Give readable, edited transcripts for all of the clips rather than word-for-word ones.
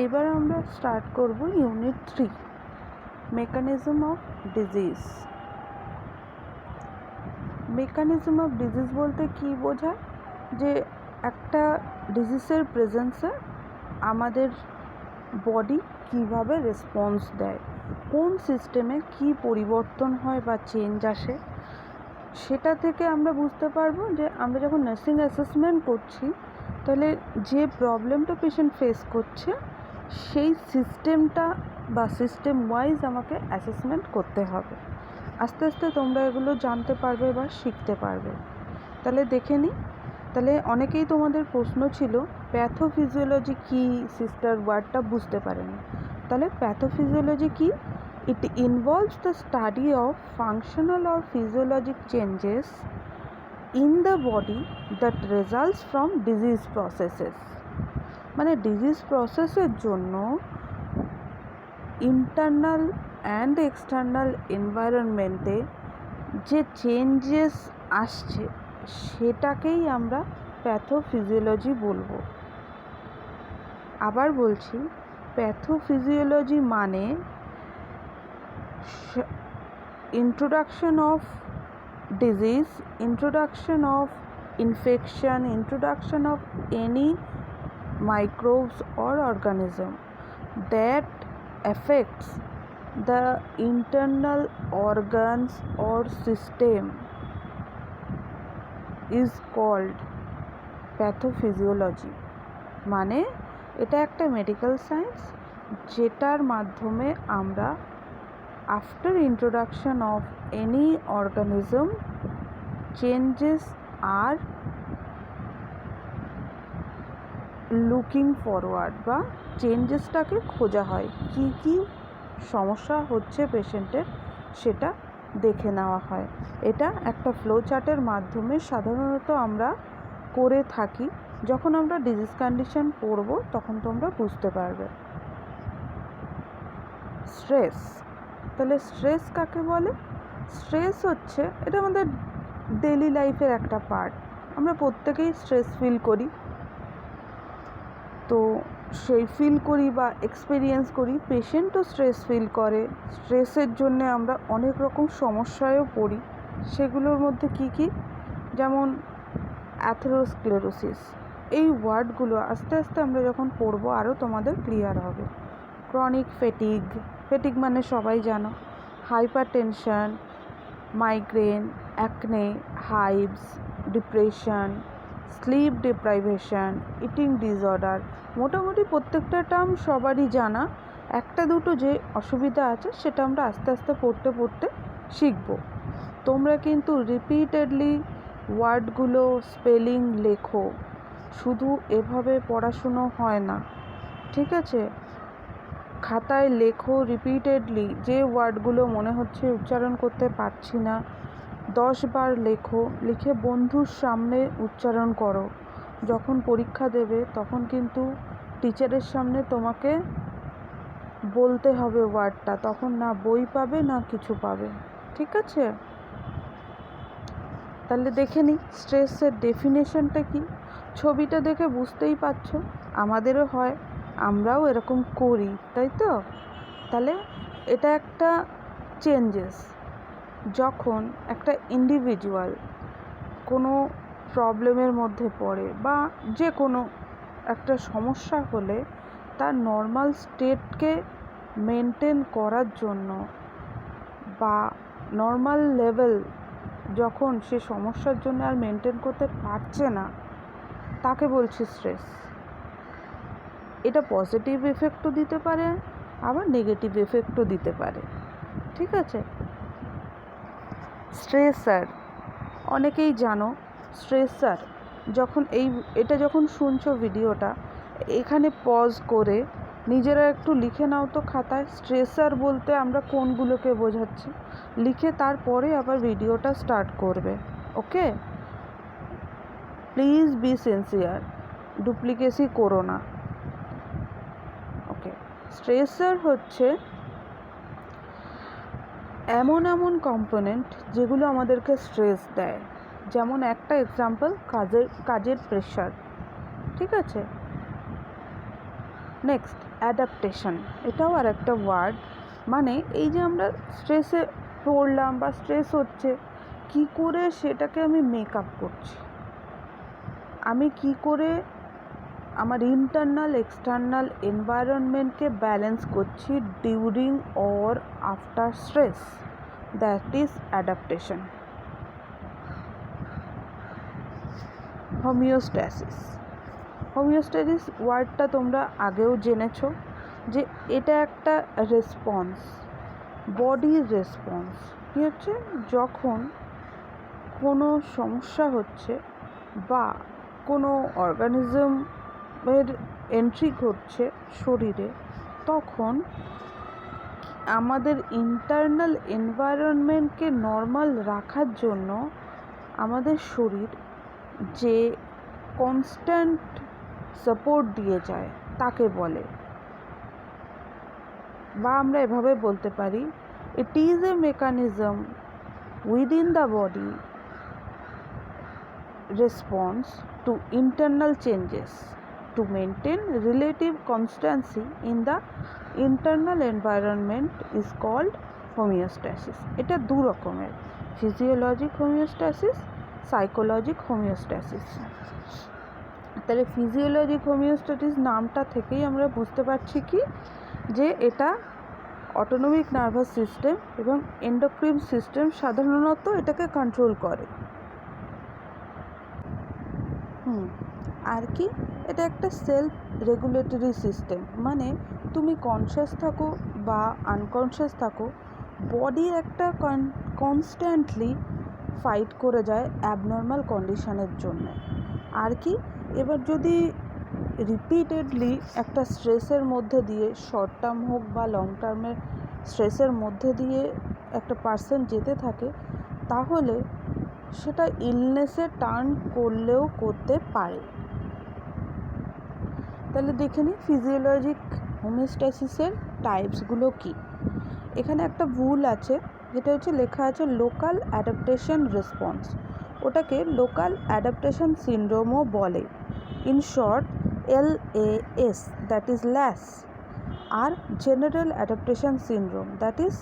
এবার আমরা স্টার্ট করব unit 3 mechanism of disease. Mechanism of disease বলতে কি বোঝায়, যে একটা ডিজিজের প্রেজেন্সে আমাদের বডি কিভাবে রেসপন্স দেয়, কোন সিস্টেমে কি পরিবর্তন হয় বা চেঞ্জ আসে, সেটা থেকে আমরা বুঝতে পারবো যে আমরা যখন নার্সিং অ্যাসেসমেন্ট করছি তাহলে যে প্রবলেমটা পেশেন্ট ফেস করছে সেই সিস্টেমটা বা সিস্টেম ওয়াইজ আমাকে অ্যাসেসমেন্ট করতে হবে। আস্তে আস্তে তোমরা এগুলো জানতে পারবে বা শিখতে পারবে। তাহলে দেখে নিই। তাহলে অনেকেই তোমাদের প্রশ্ন ছিল প্যাথোফিজিওলজি কি, সিস্টার ওয়ার্ডটা বুঝতে পারেনি। তাহলে প্যাথোফিজিওলজি কি? It involves the study of functional or physiologic changes in the body that results from disease processes। মানে ডিজিজ প্রসেসের জন্য ইন্টারনাল অ্যান্ড এক্সটার্নাল এনভায়রনমেন্টে যে চেঞ্জেস আসছে সেটাকেই আমরা প্যাথোফিজিওলজি বলবো। আবার বলছি, প্যাথোফিজিওলজি মানে introduction of disease, introduction of infection, introduction of any microbes or organism that affects the internal organs or system is called pathophysiology। মানে এটা একটা মেডিকেল সায়েন্স যেটার মাধ্যমে আমরা after introduction of any organism changes are looking forward বা চেঞ্জেসটাকে খোঁজা হয়, কি কি সমস্যা হচ্ছে পেশেন্টের সেটা দেখে নেওয়া হয়। এটা একটা ফ্লো চার্টের মাধ্যমে সাধারণত আমরা করে থাকি। যখন আমরা ডিজিজ কন্ডিশন পড়ব তখন তোমরা বুঝতে পারবে। স্ট্রেস, তাহলে স্ট্রেস কাকে বলে? স্ট্রেস হচ্ছে, এটা আমাদের ডেইলি লাইফের একটা পার্ট। আমরা প্রত্যেকেই স্ট্রেস ফিল করি, তো সেই ফিল করি বা এক্সপিরিয়েন্স করি, পেশেন্টও স্ট্রেস ফিল করে। স্ট্রেসের জন্যে আমরা অনেক রকম সমস্যায়ও পড়ি। সেগুলোর মধ্যে কি কি? যেমন অ্যাথেরোস্ক্লেরোসিস, এই ওয়ার্ডগুলো আস্তে আস্তে আমরা যখন পড়বো আরও তোমাদের ক্লিয়ার হবে। ক্রনিক ফেটিগ, ফেটিগ মানে সবাই জানো, hypertension, migraine, acne, hives, depression, sleep deprivation, eating disorder. মোটামুটি প্রত্যেকটা টার্ম সবারই জানা। একটা দুটো যে অসুবিধা আছে সেটা আমরা আস্তে আস্তে পড়তে পড়তে শিখব। তোমরা কিন্তু রিপিটেডলি ওয়ার্ডগুলো স্পেলিং লেখো, শুধু এভাবে পড়াশুনো হয় না, ঠিক আছে? খাতায় লেখো রিপিটেডলি, যে ওয়ার্ডগুলো মনে হচ্ছে উচ্চারণ করতে পারছি না 10 বার লেখো, লিখে বন্ধুর সামনে উচ্চারণ করো। যখন পরীক্ষা দেবে তখন কিন্তু টিচারের সামনে তোমাকে বলতে হবে ওয়ার্ডটা, তখন না বই পাবে না কিছু পাবে, ঠিক আছে? তাহলে দেখে নিই স্ট্রেসের ডেফিনেশনটা কি। ছবিটা দেখে বুঝতেই পারছো, আমাদেরও হয়, আমরাও এরকম করি, তাই তো? তাহলে এটা একটা চেঞ্জেস। যখন একটা ইন্ডিভিজুয়াল কোনো প্রবলেমের মধ্যে পড়ে বা যে কোনো একটা সমস্যা হলে তার নর্মাল স্টেটকে মেনটেন করার জন্য বা নর্মাল লেভেল যখন সে সমস্যার জন্য আর মেনটেন করতে পারছে না, তাকে বলছি স্ট্রেস। এটা পজিটিভ এফেক্টও দিতে পারে, আবার নেগেটিভ এফেক্টও দিতে পারে, ঠিক আছে? স্ট্রেসার, অনেকেই জানো স্ট্রেসার। যখন এটা যখন শুনছো ভিডিওটা, এখানে পজ করে নিজেরা একটু লিখে নাও তো খাতায়, স্ট্রেসার বলতে আমরা কোনগুলোকে বোঝাচ্ছি, লিখে তারপরে আবার ভিডিওটা স্টার্ট করবে। ওকে, প্লিজ বি সিনসিয়ার, ডুপ্লিকেসি করো না। ওকে, স্ট্রেসার হচ্ছে এমন এমন কম্পোনেন্ট যেগুলো আমাদেরকে স্ট্রেস দেয়। যেমন একটা এক্সাম্পল, কাজের প্রেশার, ঠিক আছে? নেক্সট, অ্যাডাপ্টেশন, এটাও আর একটা ওয়ার্ড। মানে এই যে আমরা স্ট্রেসে পড়লাম বা স্ট্রেস হচ্ছে, কি করে সেটাকে আমি মেকআপ করছি, আমি কি করে আমার ইন্টারনাল এক্সটার্নাল এনভায়রনমেন্টকে ব্যালেন্স করছি during or after stress, that is adaptation. Homeostasis, homeostasis ওয়ার্ডটা তোমরা আগেও জেনেছো যে এটা একটা রেসপন্স, বডির রেসপন্স। কী হচ্ছে, যখন কোনো সমস্যা হচ্ছে বা কোনো অর্গানিজমের এন্ট্রি ঘটছে শরীরে, তখন আমাদের ইন্টারনাল এনভায়রনমেন্টকে নর্মাল রাখার জন্য আমাদের শরীর যে কনস্ট্যান্ট সাপোর্ট দিয়ে যায় তাকে বলে, বা আমরা এভাবে বলতে পারি, it is a mechanism within the body response to internal changes to maintain relative constancy in the internal environment is called homeostasis. এটা দু রকমের, ফিজিওলজিক হোমিওস্ট্যাসিস, সাইকোলজিক হোমিওস্ট্যাসিস। তাহলে ফিজিওলজিক হোমিওস্ট্যাসিস নামটা থেকেই আমরা বুঝতে পারছি কি, যে এটা অটোনমিক নার্ভাস সিস্টেম এবং এন্ডোক্রিন সিস্টেম সাধারণত এটাকে কন্ট্রোল করে। আর কি, এটা একটা সেলফ রেগুলেটরি সিস্টেম, মানে তুমি কনসিয়াস থাকো বা আনকনসিয়াস থাকো, বডি একটা কনস্ট্যান্টলি ফাইট করে যায় অ্যাবনর্মাল কন্ডিশনের জন্য। আর কি, এবার যদি রিপিটেডলি একটা স্ট্রেসের মধ্যে দিয়ে, শর্ট টার্ম হোক বা লং টার্মের স্ট্রেসের মধ্যে দিয়ে একটা পার্সন যেতে থাকে, তাহলে সেটা ইলনেসে টার্ন করলেও করতে পারে। তাহলে দেখে নিই ফিজিওলজিক হোমিওস্ট্যাসিসের টাইপসগুলো কী। এখানে একটা ভুল আছে, যেটা হচ্ছে লেখা আছে লোকাল অ্যাডাপ্টেশন রেসপন্স, ওটাকে লোকাল অ্যাডাপ্টেশন সিনড্রোমও বলে, in short LAS, that is LAS. আর general adaptation syndrome, that is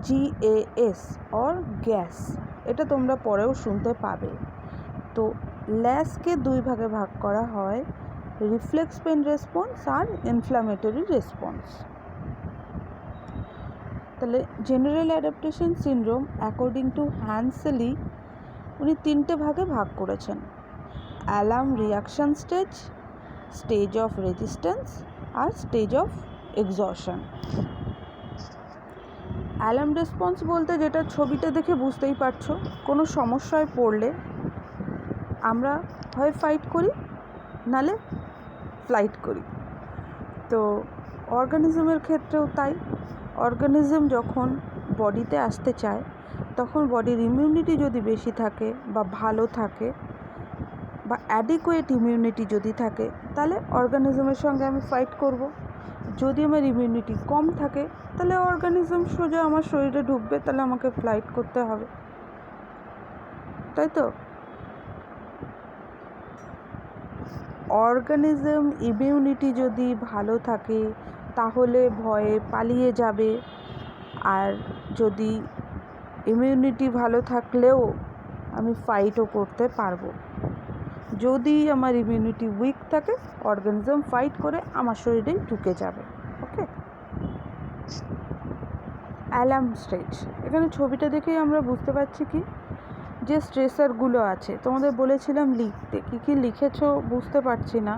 GAS or GAS, এটা তোমরা পরেও শুনতে পাবে। তো ল্যাসকে দুই ভাগে ভাগ করা হয়, রিফ্লেক্স পেন রেসপন্স আর ইনফ্ল্যামেটরি রেসপন্স। তাহলে general adaptation syndrome according to Hans Selye উনি তিনটে ভাগে ভাগ করেছেন, alarm reaction stage, stage of resistance আর stage of exhaustion. Alarm response বলতে যেটা ছবিটা দেখে বুঝতেই পারছো, কোনো সমস্যায় পড়লে আমরা হয় ফাইট করি নালে ফ্লাইট করি। তো অর্গানিজমের ক্ষেত্রেও তাই, অর্গানিজম যখন বডিতে আসতে চায়, তখন বডির ইমিউনিটি যদি বেশি থাকে বা ভালো থাকে বা অ্যাডিকুয়েট ইমিউনিটি যদি থাকে, তাহলে অর্গানিজমের সঙ্গে আমি ফাইট করব। যদি আমার ইমিউনিটি কম থাকে, তাহলে অর্গানিজম সোজা আমার শরীরে ঢুকবে, তাহলে আমাকে ফ্লাইট করতে হবে, তাই তো। অর্গানিজম ইমিউনিটি যদি ভালো থাকে তাহলে ভয়ে পালিয়ে যাবে, আর যদি ইমিউনিটি ভালো থাকলেও আমি ফাইটও করতে পারবো। যদি আমার ইমিউনিটি উইক থাকে, অর্গানিজম ফাইট করে আমার শরীরেই ঢুকে যাবে। ওকে, অ্যালার্ম স্টেজ, এখানে ছবিটা দেখেই আমরা বুঝতে পারছি কি, যে স্ট্রেসারগুলো আছে, তোমাদের বলেছিলাম লিখতে, কী কী লিখেছো বুঝতে পারছি না।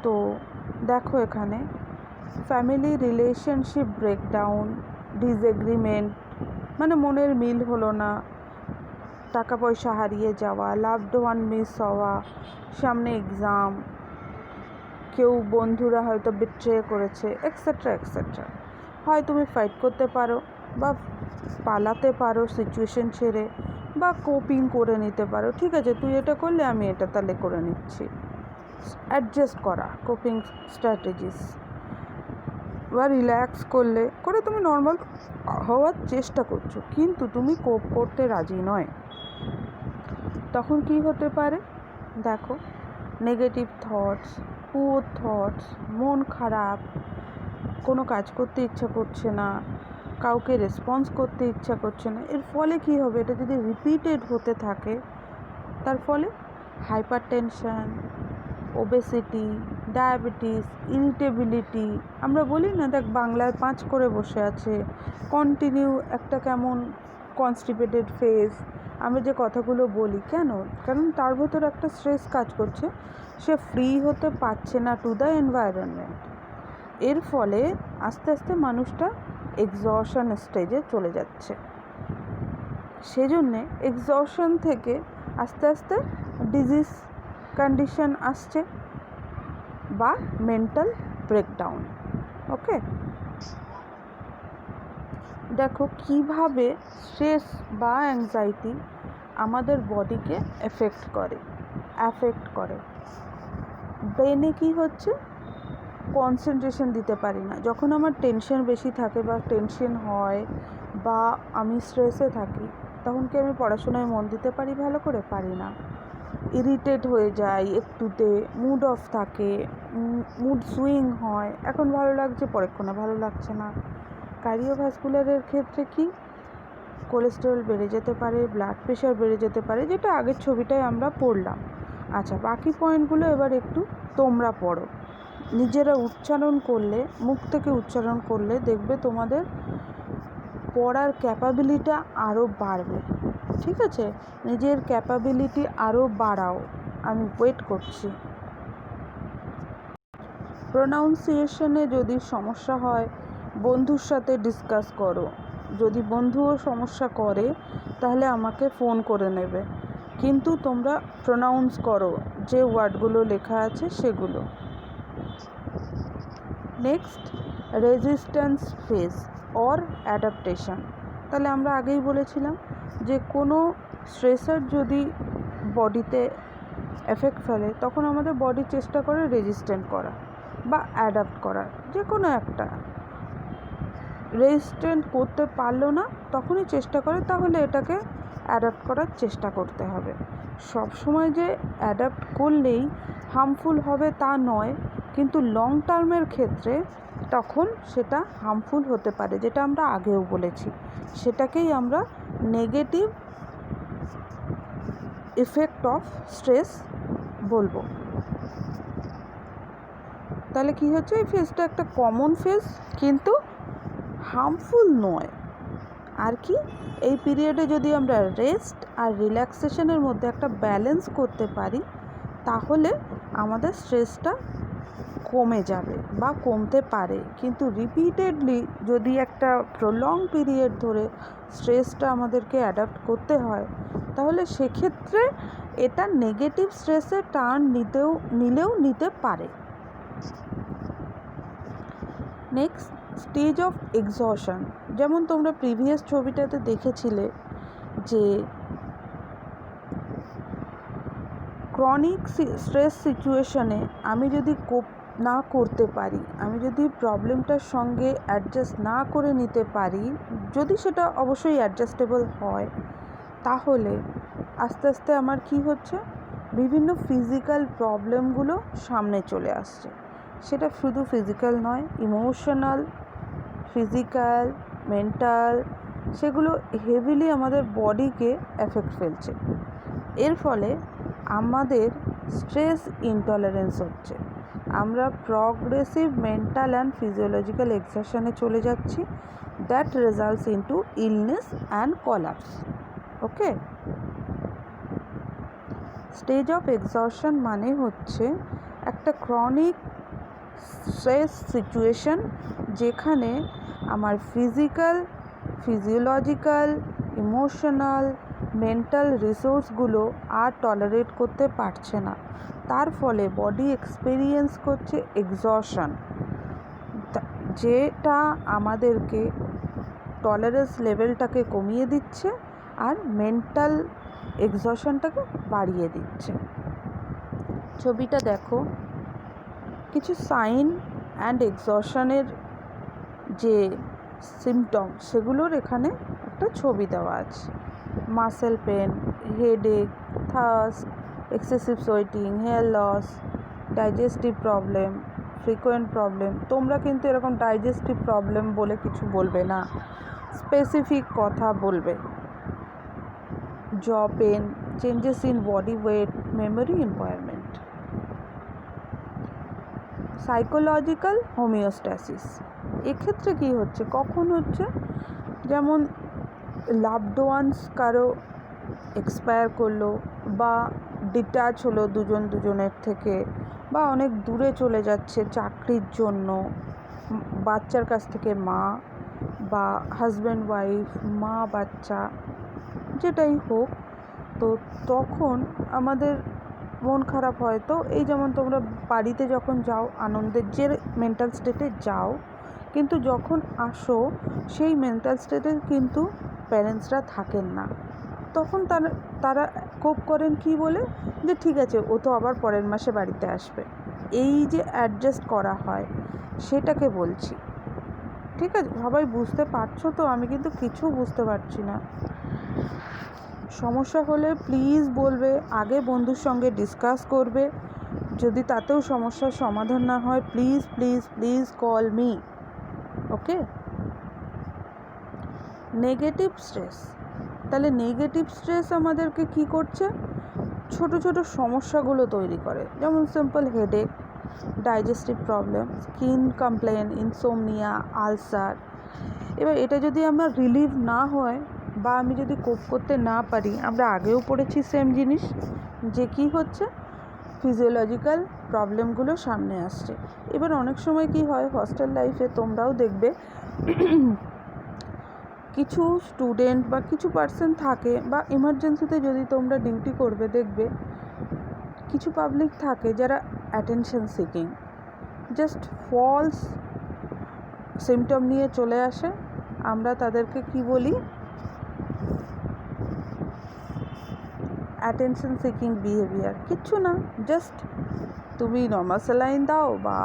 তো দেখো এখানে ফ্যামিলি রিলেশনশিপ ব্রেকডাউন, ডিসএগ্রিমেন্ট, মানে মনের মিল হলো না, টাকা পয়সা হারিয়ে যাওয়া, লাভড ওয়ান মিস হওয়া, সামনে এক্সাম, কেউ বন্ধুরা হয়তো বিট্রে করেছে, এক্সেট্রা এক্সেট্রা। হয় তুমি ফাইট করতে পারো বা পালাতে পারো সিচুয়েশন ছেড়ে, বা কোপিং করে নিতে পারো, ঠিক আছে তুই এটা করলে আমি এটা তাহলে করে নিচ্ছি, অ্যাডজাস্ট করা, কোপিং স্ট্র্যাটেজিস। বা রিল্যাক্স করে তুমি নর্মাল হওয়ার চেষ্টা করছো, কিন্তু তুমি কোপ করতে রাজি নয়। তখন কি হতে পারে দেখো, নেগেটিভ থটস, পুয়ার থটস, মন খারাপ, কোনো কাজ করতে ইচ্ছা করছে না, কাউকে রেসপন্স করতে ইচ্ছা করছে না। এর ফলে কী হবে, এটা যদি রিপিটেড হতে থাকে তার ফলে hyper tension, obesity, diabetes, irritability, আমরা বলি না দেখ বাংলায় 5 করে বসে আছে, কন্টিনিউ একটা কেমন কনস্টিপেটেড ফেস, আমরা যে কথাগুলো বলি কেন, কারণ তার ভেতর একটা স্ট্রেস কাজ করছে, সে ফ্রি হতে পারছে না টু দ্য এনভায়রনমেন্ট। এর ফলে আস্তে আস্তে মানুষটা এক্সহশন স্টেজে চলে যাচ্ছে। সেজন্যে এক্সহশন থেকে আস্তে আস্তে ডিজিজ কন্ডিশন আসছে বা মেন্টাল ব্রেকডাউন। ওকে, দেখো কিভাবে স্ট্রেস বা অ্যাংজাইটি আমাদের বডিকে অ্যাফেক্ট করে। ব্রেনে কি হচ্ছে, কনসেন্ট্রেশন দিতে পারি না। যখন আমার টেনশন বেশি থাকে বা টেনশন হয় বা আমি স্ট্রেসে থাকি, তখন কি আমি পড়াশোনায় মন দিতে পারি? ভালো করে পারি না। ইরিটেট হয়ে যাই একটুতে, মুড অফ থাকে, মুড সুইং হয়, এখন ভালো লাগছে পরেক্ষণে ভালো লাগছে না। কার্ডিওভাস্কুলারের ক্ষেত্রে কি, কোলেস্টেরল বেড়ে যেতে পারে, ব্লাড প্রেশার বেড়ে যেতে পারে, যেটা আগের ছবিটায় আমরা পড়লাম। আচ্ছা, বাকি পয়েন্টগুলো এবার একটু তোমরা পড়ো। নিজেরা উচ্চারণ করলে, মুখ থেকে উচ্চারণ করলে দেখবে তোমাদের পড়ার ক্যাপাবিলিটি আরও বাড়বে। ঠিক আছে, নিজের ক্যাপাবিলিটি আরও বাড়াও, আমি ওয়েট করছি। প্রোনাউন্সিয়েশনে যদি সমস্যা হয় বন্ধুর সাথে ডিসকাস করো, যদি বন্ধুও সমস্যা করে তাহলে আমাকে ফোন করে নেবে, কিন্তু তোমরা প্রোনাউন্স করো যে ওয়ার্ডগুলো লেখা আছে সেগুলো। Next, resistance phase or adaptation. তাহলে আমরা আগেই বলেছিলাম যে কোনো স্ট্রেসার যদি বডিতে এফেক্ট ফেলে তখন আমাদের বডি চেষ্টা করে রেজিস্ট্যান্ট করা বা অ্যাডাপ্ট করার, যে কোনো একটা। রেজিস্ট্যান্ট করতে পারলো না তখনই চেষ্টা করে, তাহলে এটাকে অ্যাডাপ্ট করার চেষ্টা করতে হবে। সব সময় যে অ্যাডাপ্ট করলেই হার্মফুল হবে তা নয়, কিন্তু লং টার্মের ক্ষেত্রে তখন সেটা হার্মফুল হতে পারে, যেটা আমরা আগেও বলেছি। সেটাকেই আমরা নেগেটিভ ইফেক্ট অফ স্ট্রেস বলবো। তাহলে কি হচ্ছে, এই ফেজটা একটা কমন ফেজ কিন্তু হার্মফুল নয়। আর কি, এই পিরিয়ডে যদি আমরা রেস্ট আর রিল্যাক্সেশনের মধ্যে একটা ব্যালেন্স করতে পারি তাহলে আমাদের স্ট্রেসটা কমে যাবে বা কমতে পারে। কিন্তু রিপিটেডলি যদি একটা প্রলং পিরিয়ড ধরে স্ট্রেসটা আমাদেরকে অ্যাডাপ্ট করতে হয় তাহলে সেক্ষেত্রে এটা নেগেটিভ স্ট্রেসের টার্ন নিলেও নিতে পারে। Next, stage of exhaustion. যেমন তোমরা প্রিভিয়াস ছবিটাতে দেখেছিলে যে ক্রনিক স্ট্রেস সিচুয়েশনে আমি যদি কোপ না করতে পারি, আমি যদি প্রবলেমটার সঙ্গে অ্যাডজাস্ট না করে নিতে পারি, যদি সেটা অবশ্যই অ্যাডজাস্টেবল হয়, তাহলে আস্তে আস্তে আমার কি হচ্ছে, বিভিন্ন ফিজিক্যাল প্রবলেমগুলো সামনে চলে আসছে। সেটা শুধু ফিজিক্যাল নয়, ইমোশনাল, ফিজিক্যাল, মেন্টাল, সেগুলো হেভিলি আমাদের বডিকে এফেক্ট ফেলছে। এর ফলে আমাদের স্ট্রেস ইনটলারেন্স হচ্ছে, আমরা প্রগ্রেসিভ মেন্টাল অ্যান্ড ফিজিওলজিক্যাল এক্সহশনে চলে যাচ্ছি, that results into illness and collapse. Okay, stage of exhaustion মানে হচ্ছে একটা ক্রনিক স্ট্রেস সিচুয়েশন যেখানে আমার ফিজিওলজিক্যাল, ইমোশনাল, মেন্টাল রিসোর্সগুলো আর টলারেট করতে পারছে না, তার ফলে বডি এক্সপেরিয়েন্স করছে এক্সহশন, যেটা আমাদেরকে টলারেন্স লেভেলটাকে কমিয়ে দিচ্ছে আর মেন্টাল এক্সহশনটাকে বাড়িয়ে দিচ্ছে। ছবিটা দেখো, কিছু সাইন অ্যান্ড এক্সহশনের যে সিমটম সেগুলোর এখানে একটা ছবি দেওয়া আছে। Muscle pain, headache, thirst, excessive sweating, hair loss, digestive problem, frequent problem, তোমরা কিন্তু এরকম ডাইজেস্টিভ প্রবলেম বলে কিছু বলবে না, স্পেসিফিক কথা বলবে। Jaw pain, changes in body weight, memory impairment. Psychological homeostasis, এক্ষেত্রে কী হচ্ছে, কখন হচ্ছে, যেমন লাভড ওয়ান্স কারো এক্সপায়ার করলো, বা ডিট্যাচ হলো দুজন দুজনের থেকে, বা অনেক দূরে চলে যাচ্ছে চাকরির জন্য, বাচ্চার কাছ থেকে মা, বা হাজব্যান্ড ওয়াইফ, মা বাচ্চা, যেটাই হোক, তো তখন আমাদের মন খারাপ হয়। তো এই যেমন তোমরা বাড়িতে যখন যাও আনন্দের যে মেন্টাল স্টেটে যাও, কিন্তু যখন আসো সেই মেন্টাল স্টেটে কিন্তু প্যারেন্টসরা থাকেন না, তখন তারা কোপ করেন কি বলে, যে ঠিক আছে ও তো আবার পরের মাসে বাড়িতে আসবে। এই যে অ্যাডজাস্ট করা হয় সেটাকে বলছি, ঠিক আছে? সবাই বুঝতে পারছো তো? আমি কিন্তু কিছু বুঝতে পারছি না। সমস্যা হলে প্লিজ বলবে, আগে বন্ধুর সঙ্গে ডিসকাস করবে, যদি তাতেও সমস্যার সমাধান না হয় please please please call me, okay? Negative stress, তাহলে নেগেটিভ স্ট্রেস আমাদেরকে কি করছে, ছোট ছোট সমস্যাগুলো তৈরি করে, যেমন simple headache, digestive problem, skin complain, insomnia, ulcer. এবার এটা যদি আমার রিলিভ না হয় বা আমি যদি কোপ করতে না পারি, আমরা আগেও পড়েছি সেম জিনিস, যে কি হচ্ছে, ফিজিওলজিক্যাল প্রবলেমগুলো সামনে আসছে। এবার অনেক সময় কি হয়, হস্টেল লাইফে তোমরাও দেখবে কিছু স্টুডেন্ট বা কিছু পার্সন থাকে, বা ইমার্জেন্সিতে যদি তোমরা ডিউটি করবে দেখবে কিছু পাবলিক থাকে যারা attention seeking, just false symptom নিয়ে চলে আসে। আমরা তাদেরকে কি বলি, অ্যাটেনশন সিকিং বিহেভিয়ার। কিচ্ছু না, জাস্ট তুমি নর্মাল স্যালাইন দাও বা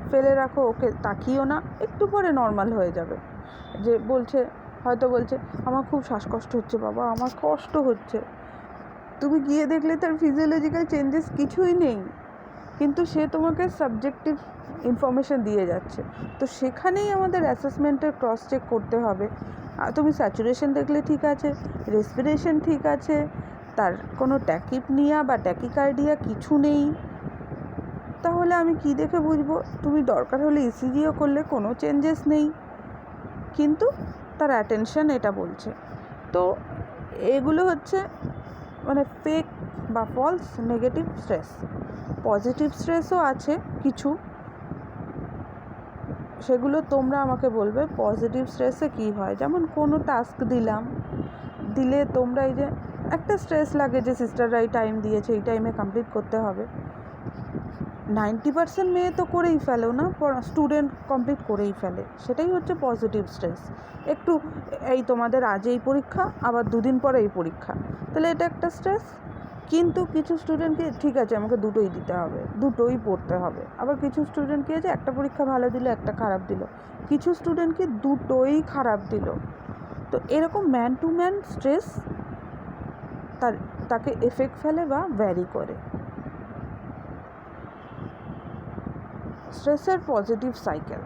ফেলে রাখো, ওকে তাকিও না, একটু পরে নর্মাল হয়ে যাবে। যে হয়তো বলছে আমার খুব শ্বাসকষ্ট হচ্ছে বাবা, আমার কষ্ট হচ্ছে, তুমি গিয়ে দেখলে তার ফিজিওলজিক্যাল চেঞ্জেস কিছুই নেই, কিন্তু সে তোমাকে সাবজেক্টিভ ইনফরমেশান দিয়ে যাচ্ছে। তো সেখানেই আমাদের অ্যাসেসমেন্টের ক্রস চেক করতে হবে। তুমি স্যাচুরেশন দেখলে ঠিক আছে, রেসপিরেশন ঠিক আছে, তার কোনো ট্যাকিপনিয়া বা ট্যাকিকার্ডিয়া কিছু নেই, তাহলে আমি কি দেখে বুঝবো? তুমি দরকার হলে ইসিজিও করলে কোনো চেঞ্জেস নেই, কিন্তু তার অ্যাটেনশন এটা বলছে। তো এগুলো হচ্ছে মানে ফেক বা ফলস নেগেটিভ স্ট্রেস। পজিটিভ স্ট্রেসও আছে কিছু, সেগুলো তোমরা আমাকে বলবে পজিটিভ স্ট্রেসে কী হয়। যেমন কোনো টাস্ক দিলে তোমরা এই যে একটা স্ট্রেস লাগে যে সিস্টাররা এই টাইম দিয়েছে, এই টাইমে কমপ্লিট করতে হবে, 90% মেয়ে তো করেই ফেলেও না, স্টুডেন্ট কমপ্লিট করেই ফেলে, সেটাই হচ্ছে পজিটিভ স্ট্রেস। একটু এই তোমাদের আজ এই পরীক্ষা, আবার দুদিন পরে এই পরীক্ষা, তাহলে এটা একটা স্ট্রেস। কিন্তু কিছু স্টুডেন্টকে ঠিক আছে আমাকে দুটোই দিতে হবে, দুটোই পড়তে হবে, আবার কিছু স্টুডেন্ট কি আছে একটা পরীক্ষা ভালো দিল, একটা খারাপ দিল, কিছু স্টুডেন্টকে দুটোই খারাপ দিল। তো এরকম ম্যান টু ম্যান স্ট্রেস তাকে এফেক্ট ফেলে বা ভ্যারি করে। স্ট্রেসের পজিটিভ সাইকেল,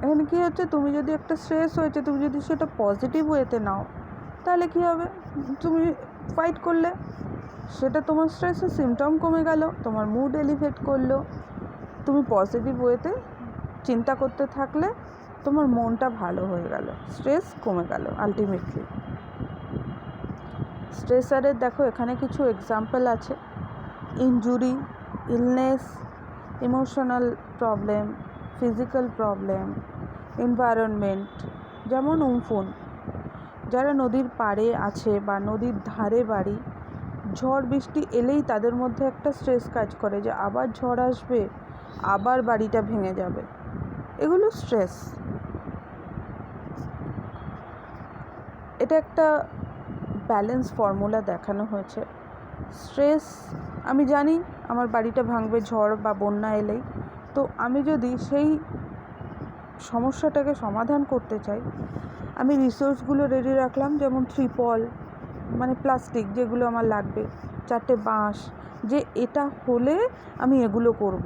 এখানে কী হচ্ছে, তুমি যদি একটা স্ট্রেস হয়েছে, তুমি যদি সেটা পজিটিভ ওয়েতে নাও, তাহলে কী হবে, তুমি ফাইট করলে, সেটা তোমার স্ট্রেসের সিমটম কমে গেল, তোমার মুড এলিভেট করলো। তুমি পজিটিভ ওয়েতে চিন্তা করতে থাকলে তোমার মনটা ভালো হয়ে গেল, স্ট্রেস কমে গেল আলটিমেটলি। স্ট্রেসারের দেখো এখানে কিছু এক্সাম্পল আছে, injury, illness, emotional problem, physical problem, environment, যেমন উমফুন, যারা নদীর পাড়ে আছে বা নদীর ধারে বাড়ি, ঝড় বৃষ্টি এলেই তাদের মধ্যে একটা স্ট্রেস কাজ করে যে আবার ঝড় আসবে, আবার বাড়িটা ভেঙে যাবে, এগুলো স্ট্রেস। এটা একটা ব্যালেন্স ফর্মুলা দেখানো হয়েছে। স্ট্রেস, আমি জানি আমার বাড়িটা ভাঙবে ঝড় বা বন্যা এলেই, তো আমি যদি সেই সমস্যাটাকে সমাধান করতে চাই, আমি রিসোর্সগুলো রেডি রাখলাম, যেমন ত্রিপল, মানে প্লাস্টিক যেগুলো আমার লাগবে, 4টে বাঁশ, যে এটা হলে আমি এগুলো করব।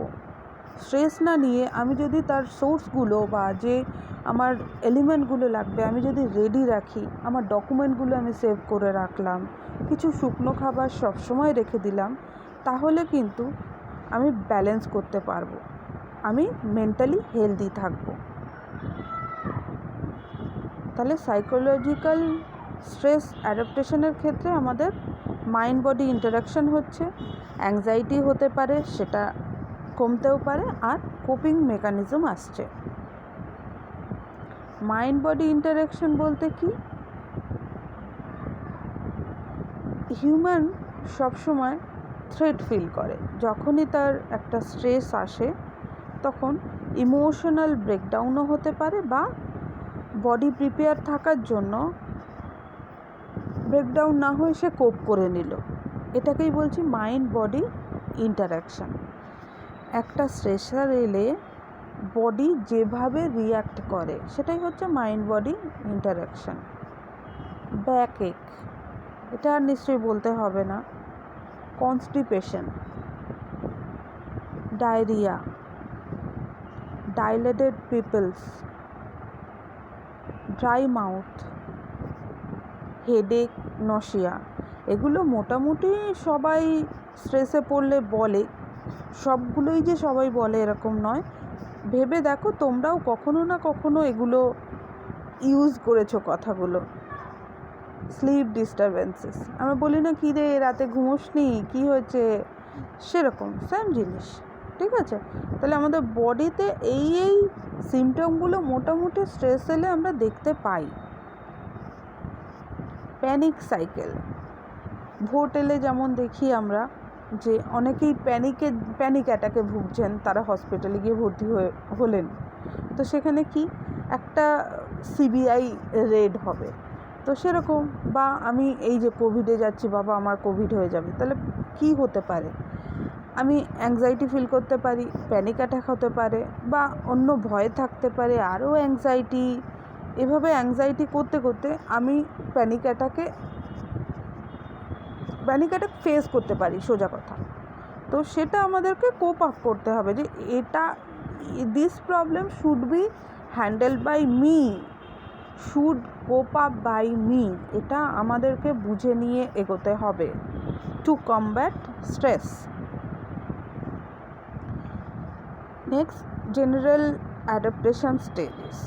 স্ট্রেস না নিয়ে আমি যদি তার সোর্সগুলো বা যে আমার এলিমেন্টগুলো লাগবে আমি যদি রেডি রাখি, আমার ডকুমেন্টগুলো আমি সেভ করে রাখলাম, কিছু শুকনো খাবার সবসময় রেখে দিলাম, তাহলে কিন্তু আমি ব্যালেন্স করতে পারবো, আমি মেন্টালি হেলদি থাকবো। তাহলে সাইকোলজিক্যাল স্ট্রেস অ্যাডাপ্টেশনের ক্ষেত্রে আমাদের মাইন্ড বডি ইন্টারাকশন হচ্ছে, অ্যাংজাইটি হতে পারে, সেটা কমতেও পারে, আর কোপিং মেকানিজম আসছে। মাইন্ড বডি ইন্টারাকশন বলতে কি, হিউম্যান সবসময় থ্রেট ফিল করে, যখনই তার একটা স্ট্রেস আসে তখন ইমোশনাল ব্রেকডাউনও হতে পারে, বা বডি প্রিপেয়ার থাকার জন্য ব্রেকডাউন না হয়ে সে কোপ করে নিল। এটাকেই বলছি মাইন্ড বডি ইন্টারাকশান। একটা স্ট্রেসার এলে বডি যেভাবে রিয়্যাক্ট করে সেটাই হচ্ছে মাইন্ড বডি ইন্টারাকশান। ব্যাক এক, এটা আর নিশ্চয়ই বলতে হবে না। Constipation, diarrhoea, dilated pupils, dry mouth, headache, nausea, এগুলো মোটামুটি সবাই স্ট্রেসে পড়লে বলে। সবগুলোই যে সবাই বলে এরকম নয়, ভেবে দেখো তোমরাও কখনো না কখনো এগুলো ইউজ করেছো কথাগুলো। স্লিপ ডিস্টারবেন্সেস, আমরা বলি না কী রে রাতে ঘুমোসনি, কী হয়েছে, সেরকম সেম জিনিস, ঠিক আছে? তাহলে আমাদের বডিতে এই সিমটমগুলো মোটামুটি স্ট্রেস এলে আমরা দেখতে পাই। প্যানিক সাইকেল, ভোট এলে যেমন দেখি আমরা যে অনেকেই প্যানিক অ্যাটাকে ভুগছেন, তারা হসপিটালে গিয়ে ভর্তি হলেন, তো সেখানে কি একটা সিবিআই রেড হবে, তো সেরকম। বা আমি এই যে কোভিডে যাচ্ছি, বাবা আমার কোভিড হয়ে যাবে, তাহলে কি হতে পারে, আমি অ্যাংজাইটি ফিল করতে পারি, প্যানিক অ্যাটাক হতে পারে, বা অন্য ভয় থাকতে পারে, আরও অ্যাংজাইটি, এভাবে অ্যাংজাইটি করতে করতে আমি প্যানিক অ্যাটাক ফেস করতে পারি, সোজা কথা। তো সেটা আমাদেরকে কোপ আপ করতে হবে যে এটা, this problem should be handle by me, should cope up by me, এটা আমাদেরকে বুঝে নিয়ে এগোতে হবে to combat stress. Next, general adaptation stages.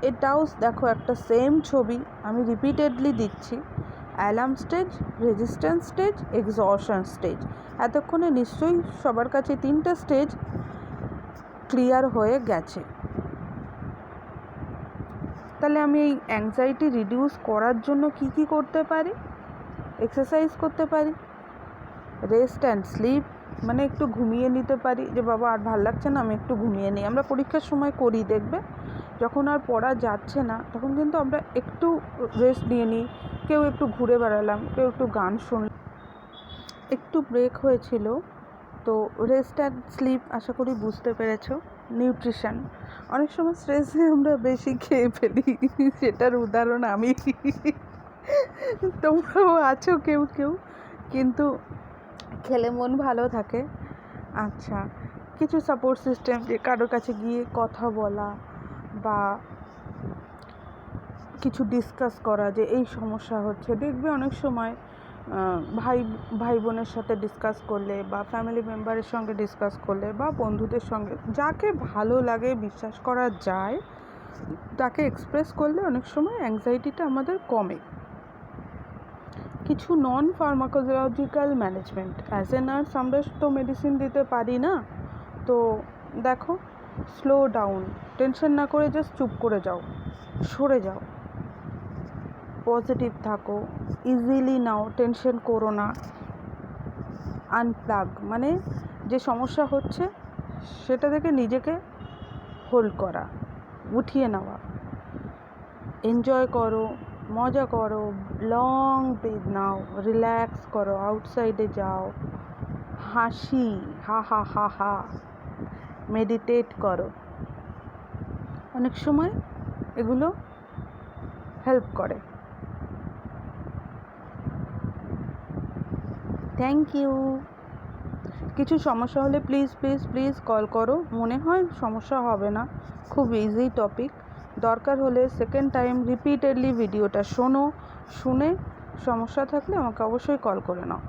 এটাও দেখো একটা সেম ছবি আমি রিপিটেডলি দিচ্ছি। Alarm stage, resistance stage, exhaustion stage. এতক্ষণে নিশ্চয়ই সবার কাছে 3টে স্টেজ ক্লিয়ার হয়ে গেছে। তাহলে আমি এই অ্যাংজাইটি রিডিউস করার জন্য কি করতে পারি? এক্সারসাইজ করতে পারি, রেস্ট অ্যান্ড স্লিপ, মানে একটু ঘুমিয়ে নিতে পারি, যে বাবা আর ভাল লাগছে না, আমি একটু ঘুমিয়ে নিই। আমরা পরীক্ষার সময় করি, দেখবে যখন আর পড়া যাচ্ছে না তখন কিন্তু আমরা একটু রেস্ট নিয়ে নিই, কেউ একটু ঘুরে বেড়ালাম, কেউ একটু গান শুনলাম, একটু ব্রেক হয়েছিল। তো রেস্ট অ্যান্ড স্লিপ আশা করি বুঝতে পেরেছো। নিউট্রিশন, অনেক সময় স্ট্রেসে আমরা বেশি খেয়ে ফেলি, সেটার উদাহরণ আমি, তোমরাও আছো কেউ কেউ, কিন্তু খেলে মন ভালো থাকে। আচ্ছা, কিছু সাপোর্ট সিস্টেম, যে কারোর কাছে গিয়ে কথা বলা বা কিছু ডিসকাস করা, যে এই সমস্যা হচ্ছে, দেখবে অনেক সময় ভাই বোনের সাথে ডিসকাস করলে, বা ফ্যামিলি মেম্বারের সঙ্গে ডিসকাস করলে, বা বন্ধুদের সঙ্গে, যাকে ভালো লাগে বিশ্বাস করা যায় তাকে এক্সপ্রেস করলে অনেক সময় অ্যাংজাইটিটা আমাদের কমে। কিছু non pharmacological management, as a nurse আমরা তো মেডিসিন দিতে পারি না, তো দেখো স্লো ডাউন, টেনশন না করে জাস্ট চুপ করে যাও, সরে যাও, পজিটিভ থাকো, ইজিলি নাও, টেনশন করো না। আনপ্লাগ, মানে যে সমস্যা হচ্ছে সেটা থেকে নিজেকে হোল্ড করা, উঠিয়ে নেওয়া, এনজয় করো, মজা করো, লং ব্রিথ নাও, রিল্যাক্স করো, আউটসাইডে যাও, হাসি, হা হা হা হা, মেডিটেট করো, অনেক সময় এগুলো হেল্প করে। Thank you. কিছু সমস্যা হলে প্লিজ প্লিজ প্লিজ কল করো। মনে হয় সমস্যা হবে না, খুব ইজি টপিক। দরকার হলে সেকেন্ড টাইম রিপিটেডলি ভিডিওটা শোনো, শুনে সমস্যা থাকলে আমাকে অবশ্যই কল করে নাও।